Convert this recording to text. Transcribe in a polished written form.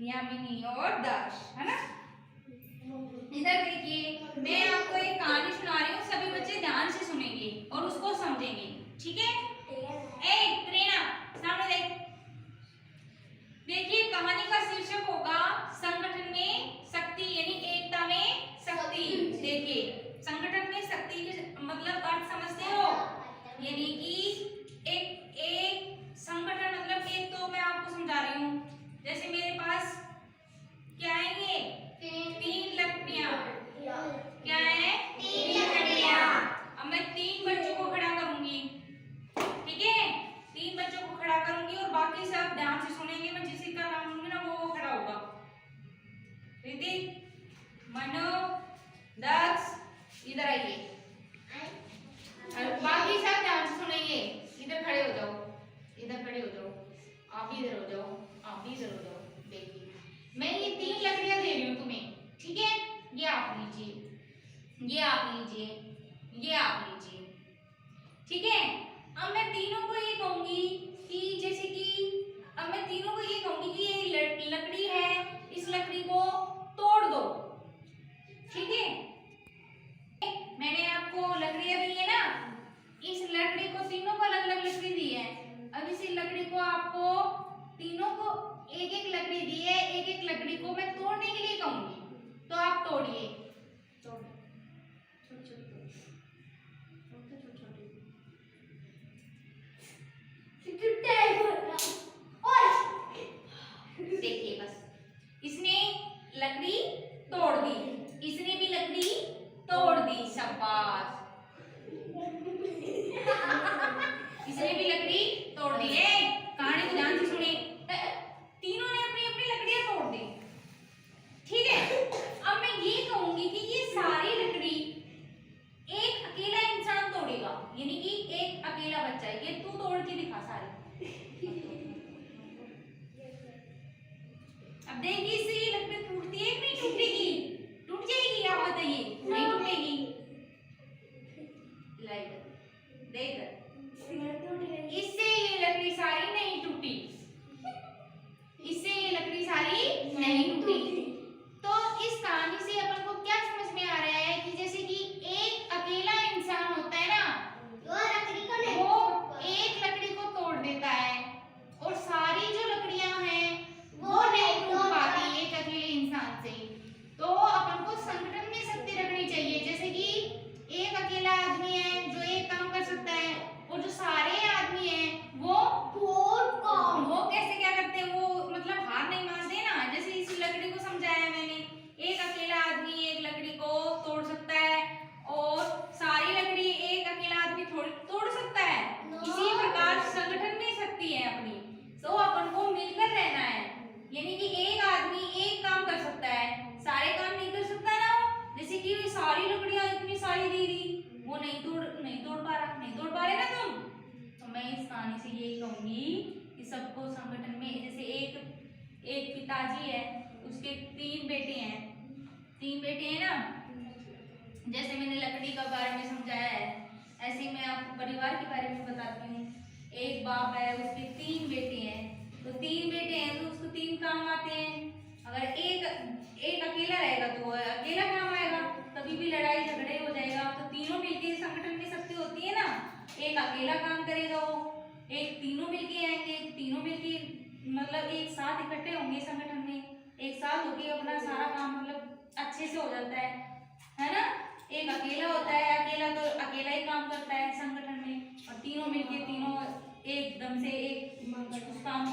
यामिनी और दर्श, है ना। इधर देखिए, मैं आपको एक कहानी सुना रही हूँ, सभी बच्चे ध्यान से सुनेंगे और उसको समझेंगे, ठीक है। ए प्रेरणा, सामने देख। देखिए, कहानी का शीर्षक होगा संगठन में शक्ति, यानी एकता में शक्ति। देखिए, संगठन में शक्ति के मतलब अर्थ समझते हो, यानी कि एक संगठन मतलब एक, तो मैं आपको समझा रही हूँ। जैसे मेरे पास क्या है, ये 3 लकड़ियां, क्या है 3 लकड़ियां। अब मैं 3 बच्चों को खड़ा करूंगी, ठीक है, 3 बच्चों को खड़ा करूंगी और बाकी सब ध्यान से सुनेंगे। मैं जिसी का नाम लूंगी ना वो खड़ा होगा। ऋतिक, मनु, दक्ष, इधर आइए, बाकी सब ध्यान से सुनेंगे। इधर खड़े हो जाओ, इधर खड़े हो जाओ, आप भी इधर हो जाओ, आप भी इधर हो जाओ। देखिए, मैं ये 3 लकड़ियां दे रही हूँ तुम्हें, ठीक है। ये आप लीजिए, ये आप लीजिए, ये आप लीजिए, ठीक है। अब मैं तीनों को ये कहूंगी कि जैसे कि अब मैं तीनों को ये कहूंगी कि ये लकड़ी है, इस लकड़ी को तोड़ दो, ठीक है। मैंने आपको लकड़ियां दी है ना, इस लकड़ी को, तीनों को अलग अलग लकड़ी दी है। अब इस लकड़ी को आपको तीनों को एक एक लकड़ी दी है, एक एक लकड़ी को मैं तोड़ने के लिए कहूंगी, तो आप तोड़िए। देखिए, बस इसने लकड़ी तोड़ दी, इसने भी लकड़ी तोड़ दी, शाबाश। इसने भी लकड़ी तोड़ दी है। कहानी को ध्यान से सुने, तीनों ने अपनी अपनी लकड़ियां तोड़ दी, ठीक है। अब मैं ये कहूंगी कि ये सारी लकड़ी एक अकेला इंसान तोड़ेगा, यानी कि एक अकेला बच्चा, ये तू तोड़ के दिखा सारी। अब देखिए, इससे ये लकड़ी टूटती है कि नहीं टूटेगी? टूट जाएगी, आप बताइए। नहीं टूटेगी, देख, इससे ये लकड़ी सारी नहीं टूटी, इससे ये लकड़ी सारी नहीं टूटी। तो इस कहानी से अपन को क्या समझ में आ रहा है कि जैसे कि एक अकेला इंसान होता है ना, वो एक लकड़ी को तोड़ देता है और सारी जो लकड़ियां हैं वो नहीं टूट पाती एक अकेले इंसान से। तो अपन को संगठन में शक्ति रखनी चाहिए, जैसे कि एक अकेला आदमी है जो एक काम कर सकता है और जो सारे आदमी हैं वो कैसे क्या करते हैं, वो मतलब हार नहीं मानते ना। जैसे इस लकड़ी को समझाया मैंने, एक अकेला आदमी एक लकड़ी को तोड़ सकता है और सारी लकड़ी एक अकेला आदमी तोड़ सकता है। इसी प्रकार संगठन में शक्ति है अपनी, तो अपन को मिलकर रहना है, यानी कि एक आदमी एक काम कर सकता है, सारे काम नहीं कर सकता ना वो। जैसे कि सारी लकड़ियां इतनी सारी दी थी, वो नहीं तोड़ पा रहा, नहीं तोड़ पा रहे ना तुम। तो मैं इस कहानी से यही कहूंगी कि सबको संगठन में, जैसे एक पिताजी है, उसके 3 बेटे हैं, 3 बेटे हैं ना, जैसे मैंने लकड़ी के बारे में समझाया है, ऐसे मैं आपको परिवार के बारे में बताती हूँ। एक बाप है, उसके 3 बेटे हैं, तो 3 बेटे हैं तो उसको 3 काम आते हैं। अगर एक अकेला रहेगा तो अकेला काम आएगा, कभी भी लड़ाई झगड़े हो जाएगा। तो तीनों मिलके संगठन में शक्ति होती है ना, एक अकेला काम करेगा वो, एक तीनों मिलके आएंगे, तीनों मिलके मतलब एक साथ इकट्ठे होंगे संगठन में, एक साथ होके अपना सारा काम मतलब अच्छे से हो जाता है ना। एक अकेला होता है, अकेला तो अकेला ही काम करता है संगठन में, और तीनों मिलके तीनों एकदम से एक उस काम